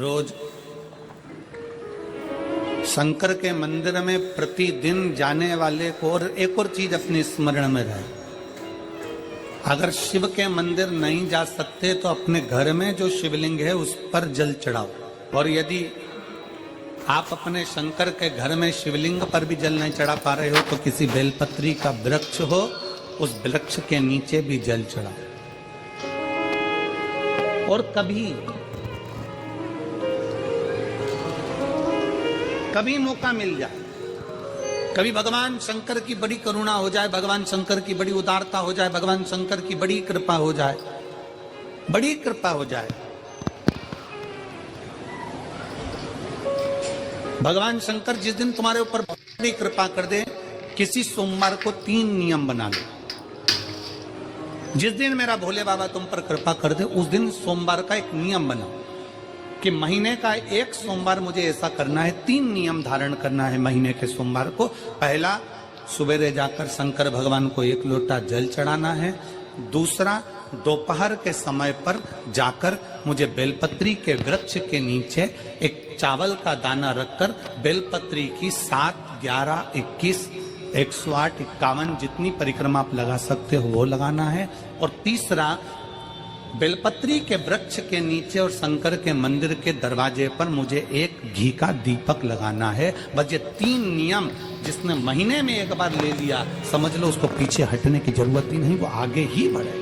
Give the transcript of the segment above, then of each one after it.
रोज शंकर के मंदिर में प्रतिदिन जाने वाले को, और एक और चीज अपने स्मरण में रहे, अगर शिव के मंदिर नहीं जा सकते तो अपने घर में जो शिवलिंग है उस पर जल चढ़ाओ। और यदि आप अपने शंकर के घर में शिवलिंग पर भी जल नहीं चढ़ा पा रहे हो तो किसी बेलपत्री का वृक्ष हो, उस वृक्ष के नीचे भी जल चढ़ाओ। और कभी मौका मिल जाए, कभी भगवान शंकर की बड़ी करुणा हो जाए, भगवान शंकर की बड़ी उदारता हो जाए, भगवान शंकर की बड़ी कृपा हो जाए, बड़ी कृपा हो जाए, भगवान शंकर जिस दिन तुम्हारे ऊपर बड़ी कृपा कर दे, किसी सोमवार को 3 नियम बना लो। जिस दिन मेरा भोले बाबा तुम पर कृपा कर दे उस दिन सोमवार का एक नियम बनाओ कि महीने का एक सोमवार मुझे ऐसा करना है, 3 नियम धारण करना है महीने के सोमवार को। पहला, सुबेरे जाकर शंकर भगवान को 1 लोटा जल चढ़ाना है। दूसरा, दोपहर के समय पर जाकर मुझे बेलपत्री के वृक्ष के नीचे एक चावल का दाना रखकर बेलपत्री की 7, 11, 21, 108, 51 जितनी परिक्रमा आप लगा सकते हो वो लगाना है। और तीसरा, बेलपत्री के वृक्ष के नीचे और शंकर के मंदिर के दरवाजे पर मुझे एक घी का दीपक लगाना है। बस ये 3 नियम जिसने महीने में एक बार ले लिया, समझ लो उसको पीछे हटने की जरूरत ही नहीं, वो आगे ही बढ़े।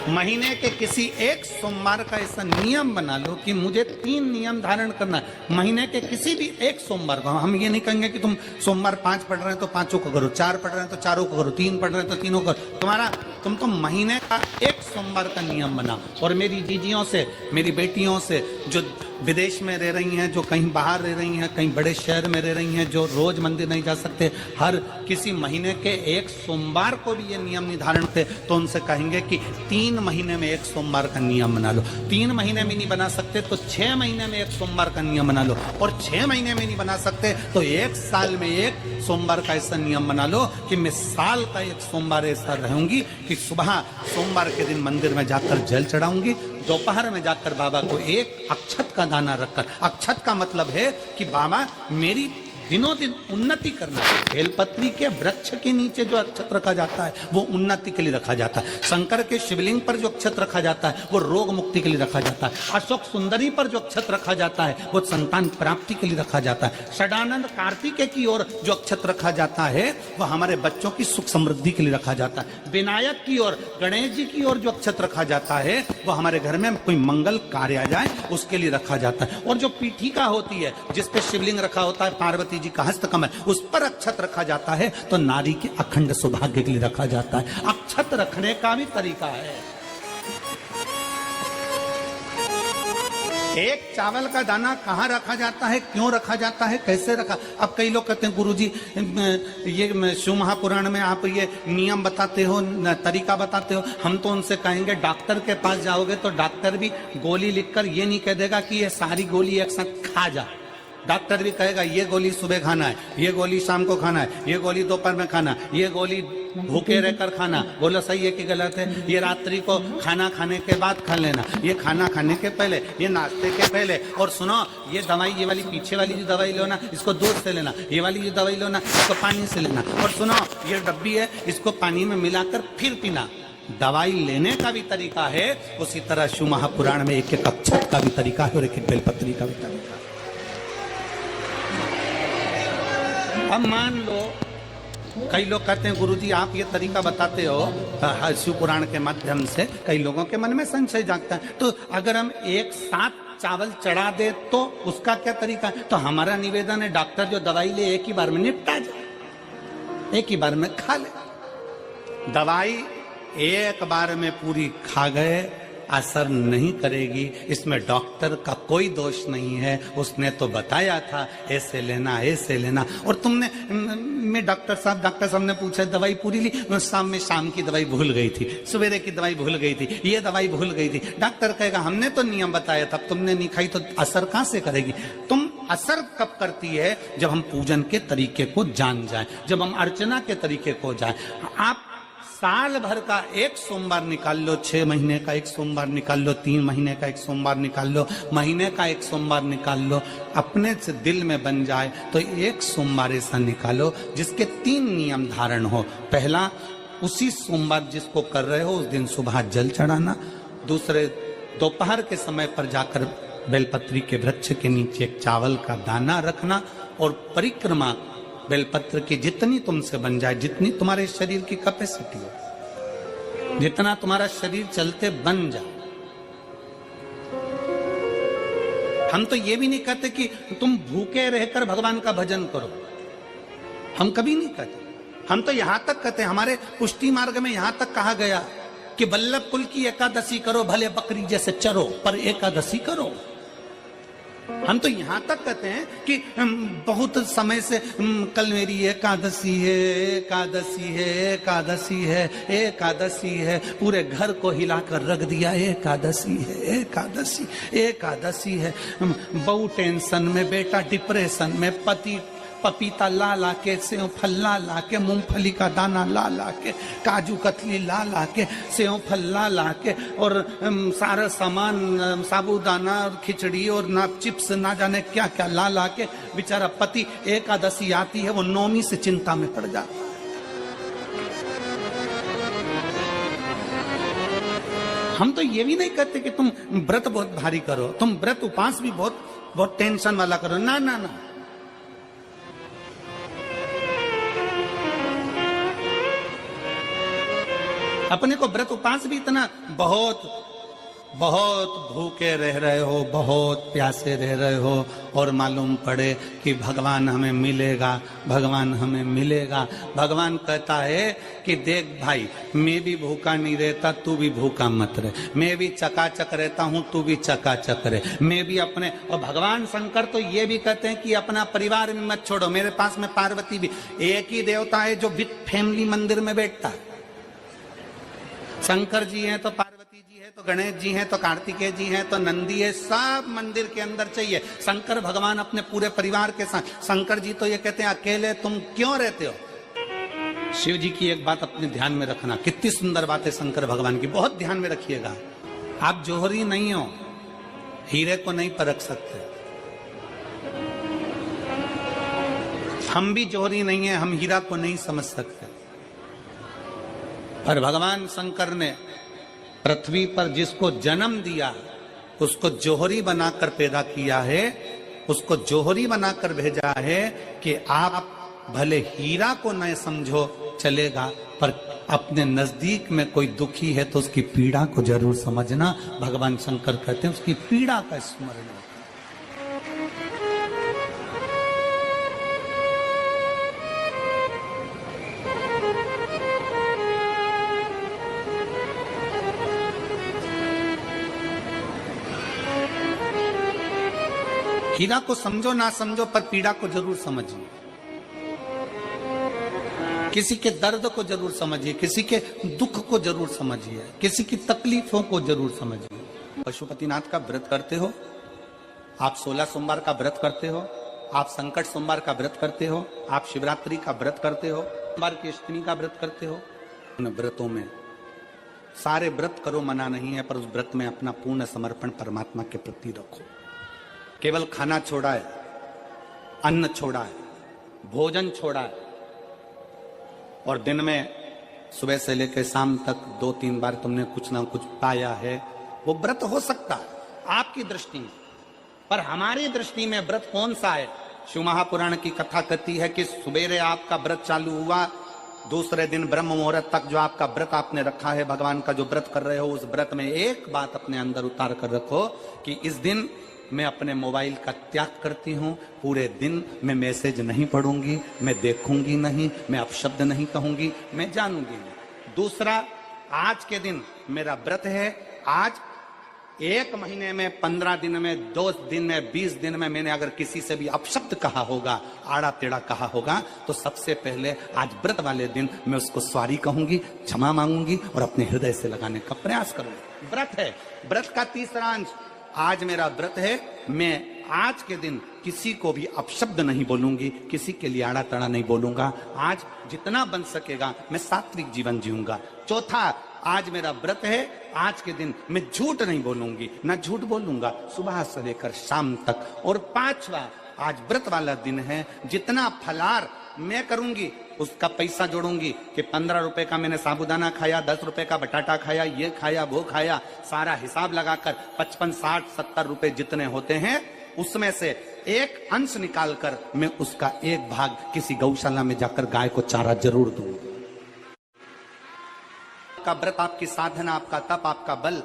महीने के किसी एक सोमवार का ऐसा नियम बना लो कि मुझे 3 नियम धारण करना है महीने के किसी भी एक सोमवार को। हम ये नहीं कहेंगे कि तुम सोमवार 5 पढ़ रहे हैं तो 5 को करो, 4 पढ़ रहे हैं तो 4 को करो, 3 पढ़ रहे हैं तो 3 को करो। तुम तो महीने का एक सोमवार का नियम बनाओ। और मेरी जीजियों से, मेरी बेटियों से जो विदेश में रह रही हैं, जो कहीं बाहर रह रही हैं, कहीं बड़े शहर में रह रही हैं, जो रोज मंदिर नहीं जा सकते, हर किसी महीने के एक सोमवार को भी ये नियम निर्धारण थे, तो उनसे कहेंगे कि 3 महीने में एक सोमवार का नियम बना लो। 3 महीने में नहीं बना सकते तो 6 महीने में एक सोमवार का नियम बना लो। और 6 महीने में नहीं बना सकते तो 1 साल में एक सोमवार का ऐसा नियम बना लो कि मैं साल का एक सोमवार ऐसा रहूंगी कि सुबह सोमवार के दिन मंदिर में जाकर जल चढ़ाऊंगी, दोपहर में जाकर बाबा को एक अक्षत का दाना रखकर, अक्षत का मतलब है कि बाबा मेरी दिनों दिन उन्नति करना है। बेलपत्री के वृक्ष के नीचे जो अक्षत रखा जाता है वो उन्नति के लिए रखा जाता है। शंकर के शिवलिंग पर जो अक्षत रखा जाता है वो रोग मुक्ति के लिए रखा जाता है। अशोक सुंदरी पर जो अक्षत रखा जाता है वो संतान प्राप्ति के लिए रखा जाता है। षडानंद कार्तिकेय की ओर जो अक्षत रखा जाता है वह हमारे बच्चों की सुख समृद्धि के लिए रखा जाता है। विनायक की ओर, गणेश जी की ओर जो अक्षत रखा जाता है वो हमारे घर में कोई मंगल कार्य आ जाए उसके लिए रखा जाता है। और जो पीठिका होती है जिसपे शिवलिंग रखा होता है, पार्वती जी का हस्तकमल, उस पर अक्षत रखा जाता है तो नारी के अखंड सौभाग्य के लिए रखा जाता है। अक्षत रखने का भी तरीका है। एक चावल का दाना कहाँ रखा जाता है, क्यों रखा जाता है, कैसे रखा। अब कई लोग कहते हैं गुरुजी ये शिव महापुराण में आप ये नियम बताते हो, तरीका बताते हो। हम तो उनसे कहेंगे डॉक्टर के पास जाओगे तो डॉक्टर भी गोली लिखकर ये नहीं कह देगा कि ये सारी गोली एक साथ खा जा। डॉक्टर भी कहेगा ये गोली सुबह खाना है, ये गोली शाम को खाना है, ये गोली दोपहर में खाना, ये गोली भूखे रहकर खाना। बोलो सही है कि गलत है? ये रात्रि को खाना खाने के बाद खा लेना, ये खाना खाने के पहले, ये नाश्ते के पहले। और सुनो, ये दवाई, ये वाली पीछे वाली जो दवाई लो ना इसको दूध से लेना, ये वाली जो दवाई लो ना इसको पानी से लेना। और सुनो, ये डब्बी है इसको पानी में मिलाकर फिर पीना। दवाई लेने का भी तरीका है, उसी तरह शिव महापुराण में एक एक अक्षत का भी तरीका है और एक एक बेलपत्री का भी तरीका है। अब मान लो कई लोग कहते हैं गुरुजी आप ये तरीका बताते हो शिव पुराण के माध्यम से, कई लोगों के मन में संशय जागता है, तो अगर हम एक साथ चावल चढ़ा दे तो उसका क्या तरीका है? तो हमारा निवेदन है डॉक्टर जो दवाई ले एक ही बार में निपटा जाए, एक ही बार में खा ले। दवाई एक बार में पूरी खा गए असर नहीं करेगी, इसमें डॉक्टर का कोई दोष नहीं है। उसने तो बताया था ऐसे लेना, ऐसे लेना। और तुमने, मैं डॉक्टर साहब ने पूछा दवाई पूरी ली, शाम की दवाई भूल गई थी, सवेरे की दवाई भूल गई थी, ये दवाई भूल गई थी। डॉक्टर कहेगा हमने तो नियम बताया था, तुमने नहीं खाई तो असर कहां से करेगी? तुम असर कब करती है? जब हम पूजन के तरीके को जान जाए, जब हम अर्चना के तरीके को जाए। आप साल भर का एक सोमवार निकाल लो, 6 महीने का एक सोमवार निकाल लो, 3 महीने का एक सोमवार निकाल लो, महीने का एक सोमवार निकाल लो, अपने से दिल में बन जाए तो एक सोमवार ऐसा निकालो जिसके 3 नियम धारण हो। पहला, उसी सोमवार जिसको कर रहे हो उस दिन सुबह जल चढ़ाना। दूसरे, दोपहर के समय पर जाकर बेलपत्री के वृक्ष के नीचे एक चावल का दाना रखना और परिक्रमा बेलपत्र की जितनी तुमसे बन जाए, जितनी तुम्हारे शरीर की कैपेसिटी हो, जितना तुम्हारा शरीर चलते बन जाए। हम तो ये भी नहीं कहते कि तुम भूखे रहकर भगवान का भजन करो, हम कभी नहीं कहते। हम तो यहां तक कहते हैं, हमारे पुष्टि मार्ग में यहां तक कहा गया कि वल्लभ कुल की एकादशी करो, भले बकरी जैसे चरो पर एकादशी करो। हम तो यहां तक कहते हैं कि बहुत समय से कल मेरी एकादशी है, एकादशी है, एकादशी है, एकादशी है, पूरे घर को हिलाकर रख दिया, एकादशी है, एकादशी, एकादशी है। बहू टेंशन में, बेटा डिप्रेशन में, पति पपीता ला ला के, सेव फल ला ला के, मूंगफली का दाना ला ला के, काजू कतली ला ला के, सेव फल ला ला के, और सारा सामान, साबूदाना और खिचड़ी और ना चिप्स ना जाने क्या क्या ला ला के, बेचारा पति एकादशी आती है वो नौमी से चिंता में पड़ जाता है। हम तो ये भी नहीं कहते कि तुम व्रत बहुत भारी करो, तुम व्रत उपास भी बहुत बहुत टेंशन वाला करो, ना ना ना। अपने को व्रत उपास भी इतना बहुत बहुत भूखे रह रहे हो, बहुत प्यासे रह रहे हो, और मालूम पड़े कि भगवान हमें मिलेगा, भगवान हमें मिलेगा। भगवान कहता है कि देख भाई, मैं भी भूखा नहीं रहता, तू भी भूखा मत रहे, मैं भी चकाचक रहता हूं, तू भी चकाचक रहे, मैं भी अपने। और भगवान शंकर तो ये भी कहते हैं कि अपना परिवार में मत छोड़ो। मेरे पास में पार्वती भी, एक ही देवता है जो विद फैमिली मंदिर में बैठता है। शंकर जी हैं तो पार्वती जी है, तो गणेश जी हैं, तो कार्तिकेय जी हैं, तो नंदी है, सब मंदिर के अंदर चाहिए। शंकर भगवान अपने पूरे परिवार के साथ। शंकर जी तो ये कहते हैं अकेले तुम क्यों रहते हो। शिव जी की एक बात अपने ध्यान में रखना, कितनी सुंदर बात है शंकर भगवान की, बहुत ध्यान में रखिएगा। आप जौहरी नहीं हो, हीरे को नहीं परख सकते। हम भी जौहरी नहीं है, हम हीरा को नहीं समझ सकते। पर भगवान शंकर ने पृथ्वी पर जिसको जन्म दिया उसको जौहरी बनाकर पैदा किया है, उसको जौहरी बनाकर भेजा है कि आप भले हीरा को न समझो चलेगा, पर अपने नजदीक में कोई दुखी है तो उसकी पीड़ा को जरूर समझना। भगवान शंकर कहते हैं उसकी पीड़ा का स्मरण। हीरा को समझो ना समझो, पर पीड़ा को जरूर समझिए। किसी के दर्द को जरूर समझिए, किसी के दुख को जरूर समझिए, किसी की तकलीफों को जरूर समझिए। पशुपतिनाथ का व्रत करते हो आप, 16 सोमवार का व्रत करते हो आप, संकट सोमवार का व्रत करते हो आप, शिवरात्रि का व्रत करते हो, सोमवार की अष्टमी का व्रत करते हो। उन व्रतों में सारे व्रत करो, मना नहीं है, पर उस व्रत में अपना पूर्ण समर्पण परमात्मा के प्रति रखो। केवल खाना छोड़ा है, अन्न छोड़ा है, भोजन छोड़ा है, और दिन में सुबह से लेकर शाम तक 2-3 बार तुमने कुछ ना कुछ पाया है, वो व्रत हो सकता है आपकी दृष्टि में। पर हमारी दृष्टि में व्रत कौन सा है। शिव महापुराण की कथा कहती है कि सुबेरे आपका व्रत चालू हुआ, दूसरे दिन ब्रह्म मुहूर्त तक जो आपका व्रत आपने रखा है, भगवान का जो व्रत कर रहे हो, उस व्रत में एक बात अपने अंदर उतार कर रखो कि इस दिन मैं अपने मोबाइल का त्याग करती हूँ, पूरे दिन मैं मैसेज नहीं पढ़ूंगी, मैं देखूंगी नहीं, मैं अपशब्द नहीं कहूंगी, मैं जानूंगी नहीं। दूसरा, आज के दिन मेरा व्रत है, आज 1 महीने में, 15 दिन में, 2 दिन में, 20 दिन में मैंने अगर किसी से भी अपशब्द कहा होगा, आड़ा टेढ़ा कहा होगा, तो सबसे पहले आज व्रत वाले दिन मैं उसको सॉरी कहूंगी, क्षमा मांगूंगी और अपने हृदय से लगाने का प्रयास करूंगी। व्रत है। व्रत का तीसरा अंश आज मेरा व्रत है, मैं आज के दिन किसी को भी अपशब्द नहीं बोलूंगी, किसी के लिए आड़ा तड़ा नहीं बोलूंगा। आज जितना बन सकेगा मैं सात्विक जीवन जीऊंगा। चौथा, आज मेरा व्रत है, आज के दिन मैं झूठ नहीं बोलूंगी, ना झूठ बोलूंगा सुबह से लेकर शाम तक। और पांचवा, आज व्रत वाला दिन है, जितना फलार मैं करूंगी उसका पैसा जोड़ूंगी कि 15 रुपए का मैंने साबुदाना खाया, 10 रुपए का बटाटा खाया, ये खाया वो खाया, सारा हिसाब लगाकर 55, 60, 70 रुपए जितने होते हैं उसमें से एक अंश निकालकर मैं उसका एक भाग किसी गौशाला में जाकर गाय को चारा जरूर दूंगी। आपका व्रत, आपकी साधना, आपका तप, आपका बल,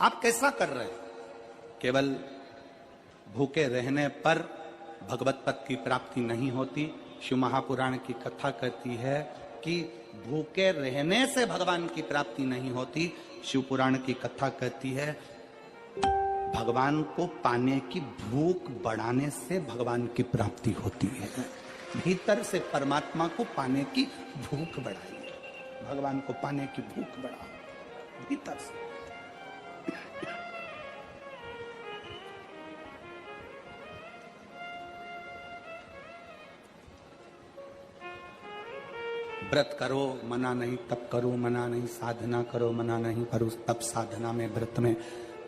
आप कैसा कर रहे हैं? केवल भूखे रहने पर भगवत पद की प्राप्ति नहीं होती। शिव महापुराण की कथा कहती है कि भूखे रहने से भगवान की प्राप्ति नहीं होती। शिव पुराण की कथा कहती है भगवान को पाने की भूख बढ़ाने से भगवान की प्राप्ति होती है। भीतर से परमात्मा को पाने की भूख बढ़ाइए, भगवान को पाने की भूख बढ़ाओ भीतर से। व्रत करो मना नहीं, तप करो मना नहीं, साधना करो मना नहीं, पर उस तप साधना में, व्रत में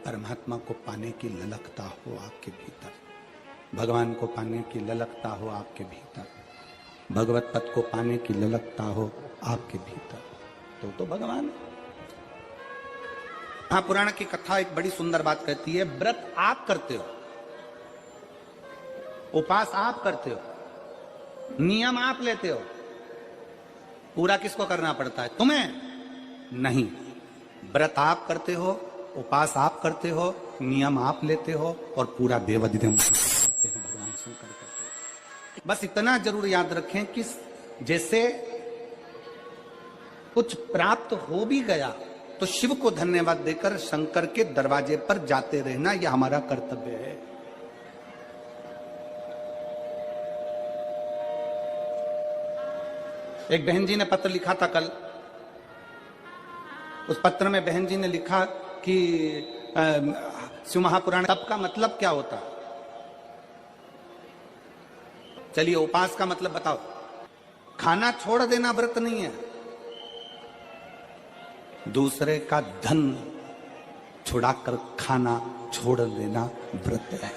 परमात्मा को पाने की ललकता हो आपके भीतर, भगवान को पाने की ललकता हो आपके भीतर, भगवत पद को पाने की ललकता हो आपके भीतर, तो भगवान। हाँ, पुराण की कथा एक बड़ी सुंदर बात कहती है, व्रत आप करते हो, उपास आप करते हो, नियम आप लेते हो, पूरा किसको करना पड़ता है? तुम्हें नहीं। व्रत आप करते हो, उपास आप करते हो, नियम आप लेते हो और पूरा देवाधिदेव करते हैं, भगवान शंकर करते हो। बस इतना जरूर याद रखें कि जैसे कुछ प्राप्त हो भी गया तो शिव को धन्यवाद देकर शंकर के दरवाजे पर जाते रहना, यह हमारा कर्तव्य है। एक बहन जी ने पत्र लिखा था कल। उस पत्र में बहन जी ने लिखा कि शिव महापुराण तप का मतलब क्या होता? चलिए, उपास का मतलब बताओ। खाना छोड़ देना व्रत नहीं है, दूसरे का धन छुड़ाकर खाना छोड़ देना व्रत है।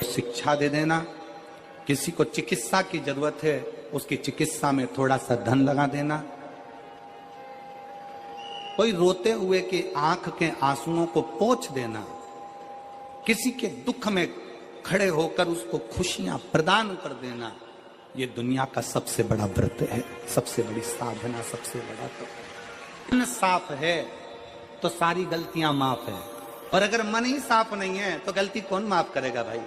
शिक्षा दे देना, किसी को चिकित्सा की जरूरत है उसकी चिकित्सा में थोड़ा सा धन लगा देना, कोई रोते हुए की आंख के आंसुओं को पोंछ देना, किसी के दुख में खड़े होकर उसको खुशियां प्रदान कर देना, ये दुनिया का सबसे बड़ा व्रत है, सबसे बड़ी साधना, सबसे बड़ा तप। मन साफ है तो सारी गलतियां माफ है, और अगर मन ही साफ नहीं है तो गलती कौन माफ करेगा भाई?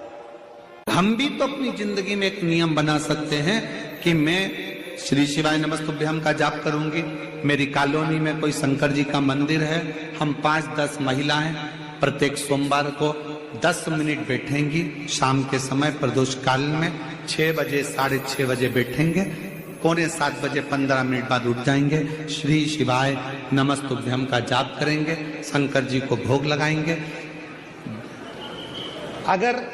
हम भी तो अपनी जिंदगी में एक नियम बना सकते हैं कि मैं श्री शिवाय नमस्तुभ्यम का जाप करूंगी। मेरी कॉलोनी में कोई शंकर जी का मंदिर है, हम 5-10 महिलाएं प्रत्येक सोमवार को 10 मिनट बैठेंगी, शाम के समय प्रदोष काल में 6 बजे 6:30 बजे बैठेंगे, 6:45 बजे 15 मिनट बाद उठ जाएंगे, श्री शिवाय नमस्तुभ्यम का जाप करेंगे, शंकर जी को भोग लगाएंगे। अगर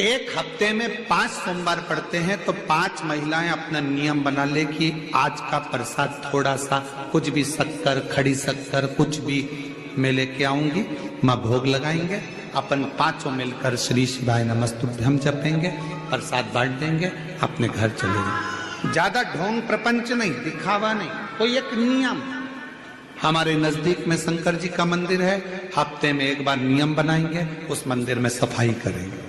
एक हफ्ते में 5 सोमवार पड़ते हैं तो 5 महिलाएं अपना नियम बना ले कि आज का प्रसाद थोड़ा सा, कुछ भी शक्कर, खड़ी शक्कर, कुछ भी मैं लेके आऊंगी, मां भोग लगाएंगे, अपन 5 मिलकर श्री शिवाय नमस्तुभ्यम जपेंगे, प्रसाद बांट देंगे, अपने घर चले जाएंगे। ज्यादा ढोंग प्रपंच नहीं, दिखावा नहीं, कोई एक नियम। हमारे नजदीक में शंकर जी का मंदिर है, हफ्ते में एक बार नियम बनाएंगे, उस मंदिर में सफाई करेंगे।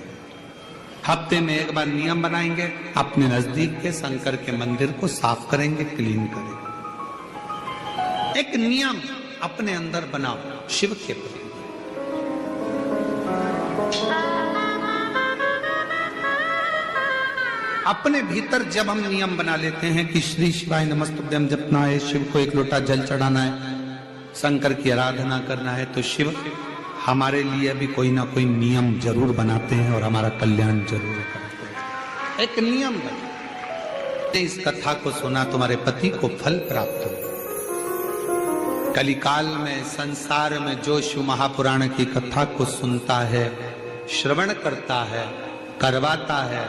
हफ्ते में एक बार नियम बनाएंगे, अपने नजदीक के शंकर के मंदिर को साफ करेंगे, क्लीन करेंगे। एक नियम अपने अंदर बनाओ शिव के प्रति। अपने भीतर जब हम नियम बना लेते हैं कि श्री शिवाय नमस्तुभ्यम जपना है, शिव को एक लोटा जल चढ़ाना है, शंकर की आराधना करना है, तो शिव हमारे लिए भी कोई ना कोई नियम जरूर बनाते हैं और हमारा कल्याण जरूर करते हैं। एक नियम बना, इस कथा को सुना, तुम्हारे पति को फल प्राप्त हो। कलिकाल में संसार में जो शिव महापुराण की कथा को सुनता है, श्रवण करता है, करवाता है,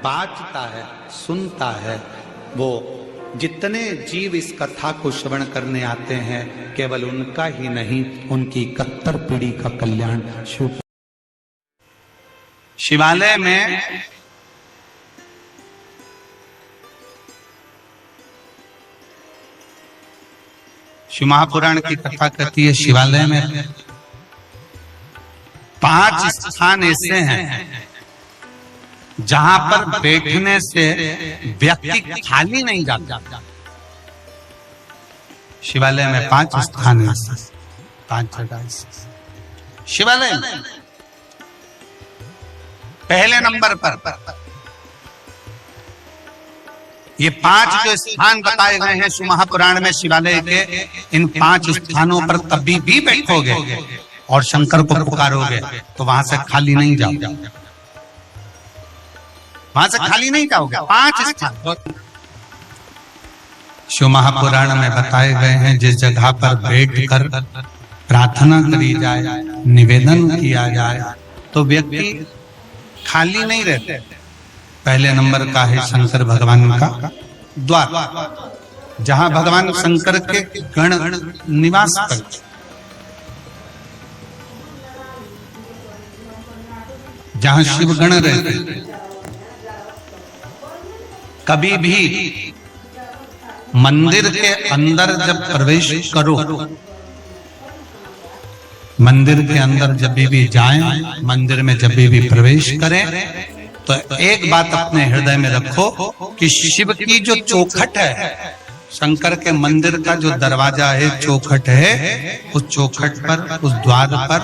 बाँटता है, सुनता है, वो जितने जीव इस कथा को श्रवण करने आते हैं, केवल उनका ही नहीं, उनकी 71 पीढ़ी का कल्याण शिव। शिवालय में शिव महापुराण की कथा कहती है, शिवालय में 5 स्थान ऐसे हैं जहां पर बैठने से व्यक्ति खाली नहीं जाता। शिवालय में 5 स्थान है, 5 जगह शिवालय में। पहले नंबर पर ये 5 जो स्थान बताए गए हैं शिव महापुराण में शिवालय के, इन 5 स्थानों पर कभी भी बैठोगे और शंकर को पुकारोगे तो वहां से खाली नहीं जाओगे, वहां से खाली नहीं जाओगे। 5 स्थान शिव महापुराण में बताए गए हैं, जिस जगह पर बैठकर प्रार्थना करी जाए, निवेदन किया जाए तो व्यक्ति खाली नहीं रहते। पहले नंबर का है शंकर भगवान का द्वार, जहां भगवान शंकर के गण निवास करते, जहां शिव गण रहते। कभी भी मंदिर के अंदर जब प्रवेश करो, मंदिर के अंदर जब भी जाएं, मंदिर में जब भी प्रवेश करें तो एक बात अपने हृदय में रखो कि शिव की जो चौखट है, शंकर के मंदिर का जो दरवाजा है, चौखट है, उस चौखट पर, उस द्वार पर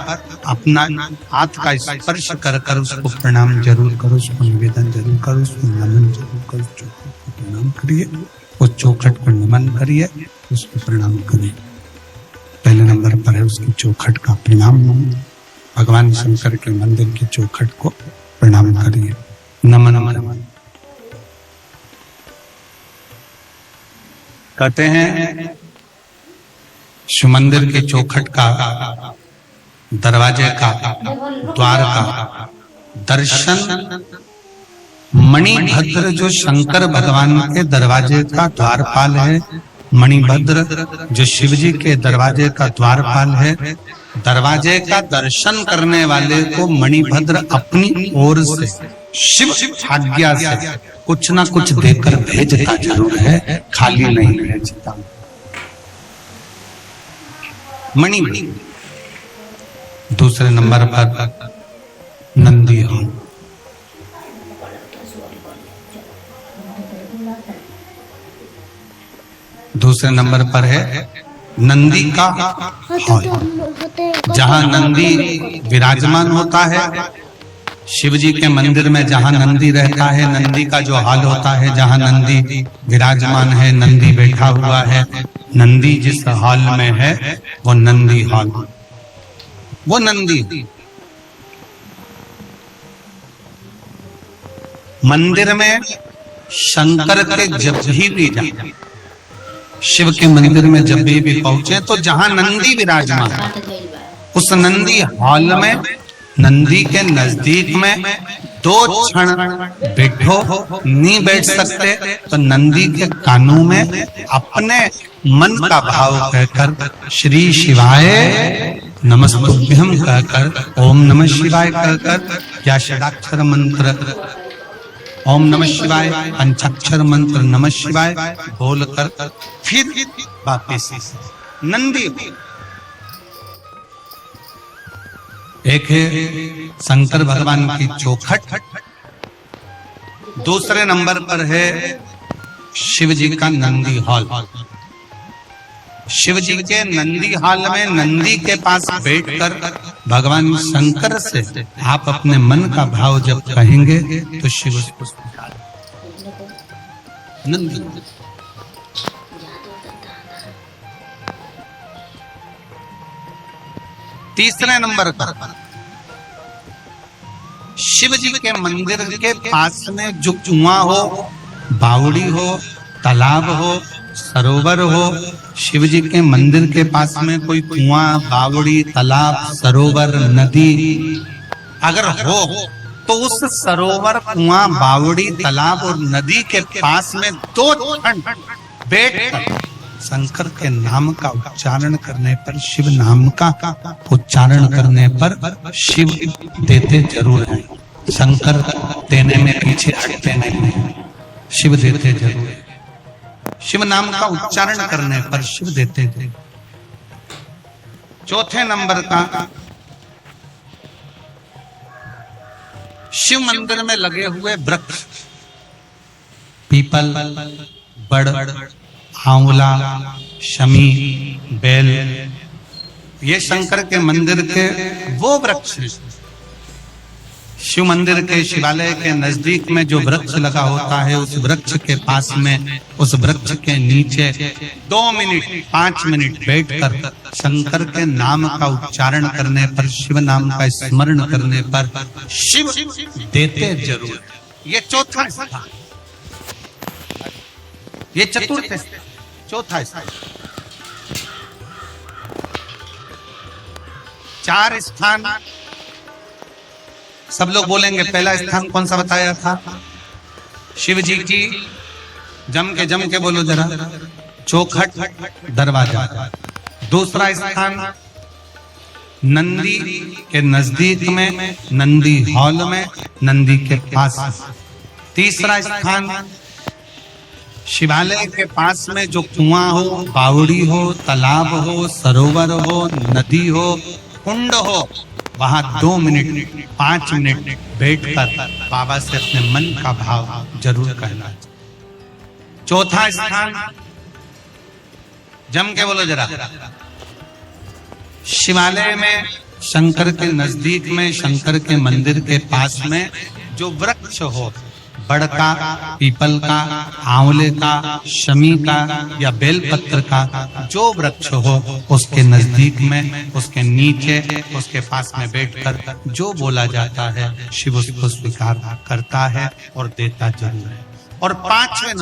अपना हाथ का स्पर्श कर कर उसको प्रणाम जरूर करो, उसको निवेदन जरूर करो, उसको नमन जरूर करो, चौखट को प्रणाम करिए, उस चौखट को नमन करिए, उसको प्रणाम करिए। पहले नंबर पर है उसकी चौखट का प्रणाम। भगवान शंकर के मंदिर की चौखट को प्रणाम करिए, नमन करिए। कहते हैं शिव मंदिर के चौखट का, दरवाजे का, द्वार का दर्शन मणिभद्र जो शंकर भगवान के दरवाजे का द्वारपाल है, मणिभद्र जो शिवजी के दरवाजे का द्वारपाल है, दरवाजे का दर्शन करने वाले को मणिभद्र अपनी ओर से शिव आज्ञा से कुछ ना कुछ देकर भेजता जरूर है, खाली नहीं भेजता। मणिभद्र। दूसरे नंबर पर नंदी हॉल, दूसरे नंबर पर है नंदी का हॉल, जहां नंदी विराजमान होता है। शिव जी के मंदिर में जहां नंदी रहता है, नंदी का जो हॉल होता है, जहां नंदी विराजमान है, नंदी बैठा हुआ है, नंदी जिस हॉल में है वो नंदी हॉल, वो नंदी। मंदिर में शंकर के जब भी जाए, शिव के मंदिर में जब भी पहुंचे तो जहां नंदी विराजमान, उस नंदी हॉल में, नंदी के नजदीक में 2 क्षण बैठो, नहीं बैठ सकते तो नंदी के कानों में अपने मन का भाव कहकर श्री शिवाय नमस्तुभ्यम कहकर, ओम नमः शिवाय कहकर, या षडाक्षर मंत्र ओम नमः शिवाय, पंचाक्षर मंत्र नमः शिवाय बोलकर फिर वापिस नंदी। एक है शंकर भगवान की चौखट, दूसरे नंबर पर है शिव जी का नंदी हॉल। शिव जी के नंदी हॉल में नंदी के पास बैठकर भगवान शंकर से आप अपने मन का भाव जब कहेंगे तो शिव नंदी। तीसरे नंबर पर शिव जी के मंदिर के पास में जो कुआं हो, बावड़ी हो, तालाब हो, सरोवर हो, शिव जी के मंदिर के पास में कोई कुआं, बावड़ी, तालाब, सरोवर, नदी अगर हो तो उस सरोवर, कुआं, बावड़ी, तालाब और नदी के पास में 2 क्षण बैठकर शंकर के नाम का उच्चारण करने पर, शिव नाम का उच्चारण करने पर शिव देते जरूर हैं। शंकर देने में पीछे हटते नहीं, शिव देते जरूर हैं। शिव नाम का उच्चारण करने पर शिव देते हैं। चौथे नंबर का, शिव मंदिर में लगे हुए वृक्ष, पीपल, बड़, आंवला, शमी, बेल, ये शंकर के मंदिर के वो वृक्ष हैं। शिव मंदिर के, शिवालय के नजदीक में जो वृक्ष लगा होता है, उस वृक्ष के पास में, उस वृक्ष के नीचे 2 मिनट 5 मिनट बैठकर शंकर के नाम का उच्चारण करने पर, शिव नाम का स्मरण करने पर शिव देते जरूर। ये चौथा स्थान, ये चतुर्थ स्थान, चौथा स्थान। 4 स्थान सब लोग बोलेंगे। पहला स्थान कौन सा बताया था? शिव जी की, जम के बोलो जरा, चौखट दरवाजा। दूसरा स्थान नंदी के नजदीक में, नंदी हॉल में, नंदी के पास। तीसरा स्थान शिवालय के पास में जो कुआं हो, बावड़ी हो, तालाब हो, सरोवर हो, नदी हो, कुंड हो, वहां 2 मिनट 5 मिनट बैठकर बाबा से अपने मन का भाव जरूर कहना। चौथा स्थान, जम के बोलो जरा, शिवालय में, शंकर के नजदीक में, शंकर के मंदिर के पास में जो वृक्ष हो, बड़ का, पीपल का, आंवले का, शमी का या बेलपत्र का जो वृक्ष हो, उसके नजदीक में, उसके नीचे, उसके पास में बैठकर जो बोला जाता है, शिव उसको स्वीकार करता है और देता जरूर है। और 5वें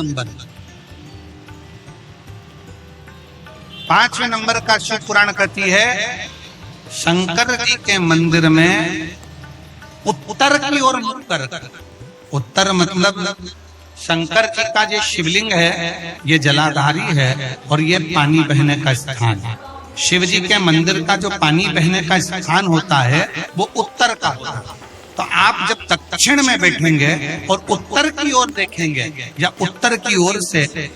नंबर का शिव पुराण कहती है, शंकर जी के मंदिर में उत्तर की ओर मुख कर, उत्तर मतलब शंकर जी का जो शिवलिंग है ये जलाधारी है और ये पानी बहने का स्थान है। शिव जी के मंदिर का जो पानी बहने का स्थान होता है वो उत्तर का होता है। तो आप जब दक्षिण में बैठेंगे और उत्तर की ओर देखेंगे या उत्तर की ओर से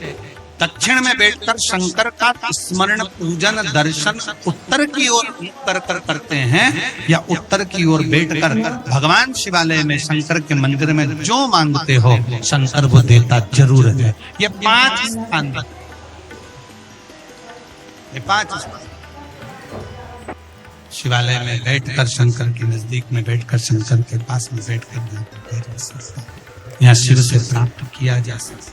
दक्षिण में बैठकर शंकर का स्मरण, पूजन, दर्शन उत्तर की ओर कर करते हैं या उत्तर की ओर बैठकर भगवान शिवालय में, शंकर के मंदिर में जो मांगते हो शंकर वो देता जरूर है। ये 5 स्थान, ये 5 शिवालय में बैठकर, शंकर के नजदीक में बैठकर, शंकर के पास में बैठकर यहाँ शिव से प्राप्त किया जा सकता।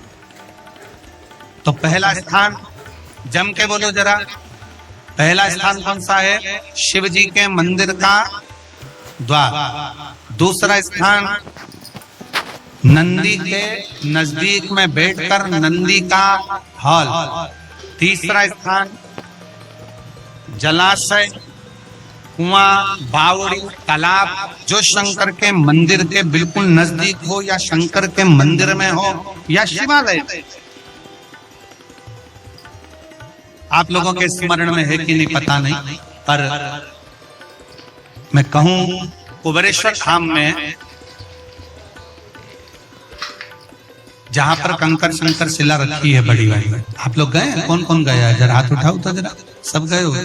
तो पहला स्थान, जम के बोलो जरा, पहला स्थान कौन सा है? शिव जी के मंदिर का द्वार। दूसरा स्थान नंदी के नजदीक में बैठकर नंदी का हॉल। तीसरा स्थान जलाशय, कुआं, बावड़ी, तालाब जो शंकर के मंदिर के बिल्कुल नजदीक हो या शंकर के मंदिर में हो या शिवालय। आप लोगों के स्मरण में है कि नहीं पता नहीं, पर मैं कहूं कुबेरेश्वर धाम में जहां पर कंकर शंकर शिला रखी है बड़ी वाली, आप लोग गए? कौन कौन गया है? जरा हाथ उठाओ तो जरा, सब गए हो?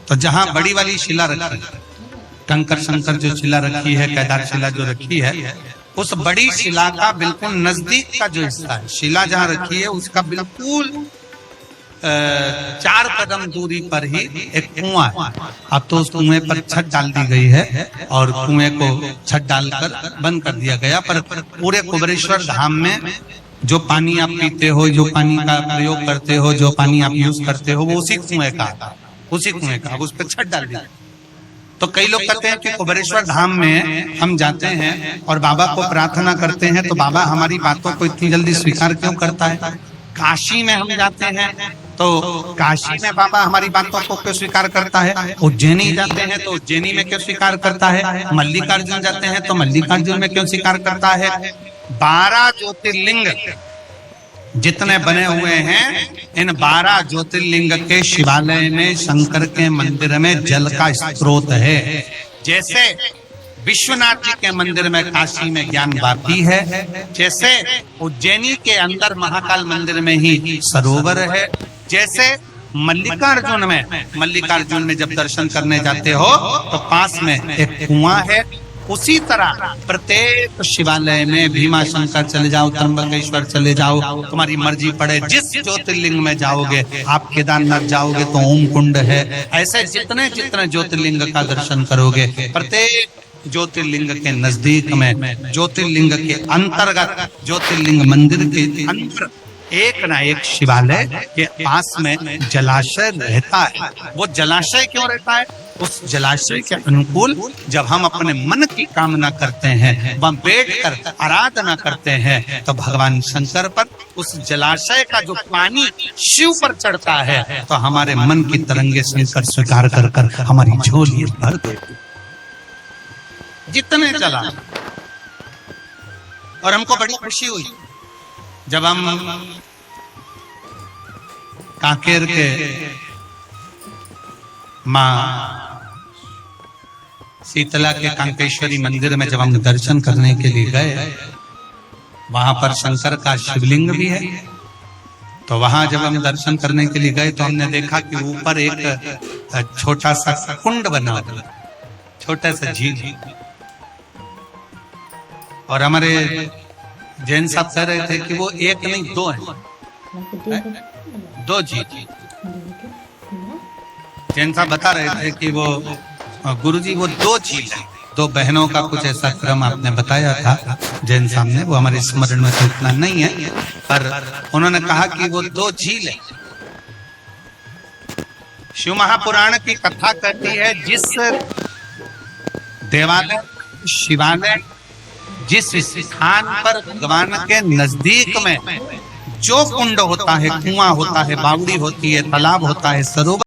तो जहां बड़ी वाली शिला रखी, कंकर शंकर जो शिला रखी है, केदार शिला जो रखी है, उस बड़ी शिला का बिल्कुल नजदीक का जो हिस्सा है, शिला जहां रखी है उसका बिल्कुल 4 कदम दूरी पर ही एक कुआं है। अब तो उस कुएं पर छत डाल दी गई है और कुएं को छत डालकर बंद कर दिया गया, पर पूरे कुबेरेश्वर धाम में जो पानी आप पीते हो, जो पानी का प्रयोग करते हो, जो पानी आप यूज करते हो, वो उसी कुएं का, उसी कुएं का, उस पर छत डाल दी। तो कई लोग कहते हैं कि कुबेरेश्वर धाम में हम जाते हैं और बाबा को प्रार्थना करते हैं तो बाबा हमारी बातों को इतनी जल्दी स्वीकार क्यों करता है? काशी में हम जाते हैं तो काशी में बाबा हमारी बातों को क्यों स्वीकार करता है? उज्जैनी जाते हैं तो उज्जैनी में क्यों स्वीकार करता है? मल्लिकार्जुन जाते हैं तो मल्लिकार्जुन में क्यों स्वीकार करता है? 12 ज्योतिर्लिंग जितने बने हुए हैं, इन 12 ज्योतिर्लिंग के शिवालय में, शंकर के मंदिर में जल का स्रोत है। जैसे विश्वनाथ जी के मंदिर में, काशी में ज्ञान वापी है, जैसे उज्जैनी के अंदर महाकाल मंदिर में ही सरोवर है, जैसे मल्लिकार्जुन में जब दर्शन करने जाते हो तो पास में एक कुआं है, उसी तरह प्रत्येक शिवालय में भीमाशंकर चले जाओ, त्र्यंबकेश्वर चले जाओ, तुम्हारी मर्जी पड़े जिस ज्योतिर्लिंग में जाओगे। आप केदारनाथ जाओगे तो ओम कुंड है, ऐसे जितने जितने ज्योतिर्लिंग का दर्शन करोगे, प्रत्येक ज्योतिर्लिंग के नजदीक में, ज्योतिर्लिंग के अंतर्गत, ज्योतिर्लिंग मंदिर के अंदर एक ना एक शिवालय के पास में जलाशय रहता है। वो जलाशय क्यों रहता है? उस जलाशय के अनुकूल जब हम अपने मन की कामना करते हैं, वहां बैठकर आराधना करते हैं, तो भगवान शंकर पर उस जलाशय का जो पानी शिव पर चढ़ता है, तो हमारे मन की तरंगे शंकर स्वीकार कर कर हमारी झोली भर देते जितने चला। और हमको बड़ी खुशी हुई जब हम कांकेर के मां शीतला के कांकेश्वरी मंदिर में जब हम दर्शन करने के लिए गए, वहां पर शंकर का शिवलिंग भी है। तो वहां जब हम दर्शन करने के लिए गए तो हमने देखा कि ऊपर एक छोटा सा कुंड बना हुआ, छोटा सा झील। और हमारे जैन साहब कह रहे थे कि वो एक नहीं दो है, दो झील। जैन साहब बता रहे थे कि वो गुरुजी वो दो झील है, दो बहनों का कुछ ऐसा क्रम आपने बताया था जैन साहब ने, वो हमारे स्मरण में तो इतना नहीं है, पर उन्होंने कहा कि वो दो झील है। शिव महापुराण की कथा कहती है, जिस देवालय, शिवालय, जिस स्थान पर भगवान के नजदीक में जो कुंड होता है, कुआं होता है, बावड़ी होती है, तालाब होता है, सरोवर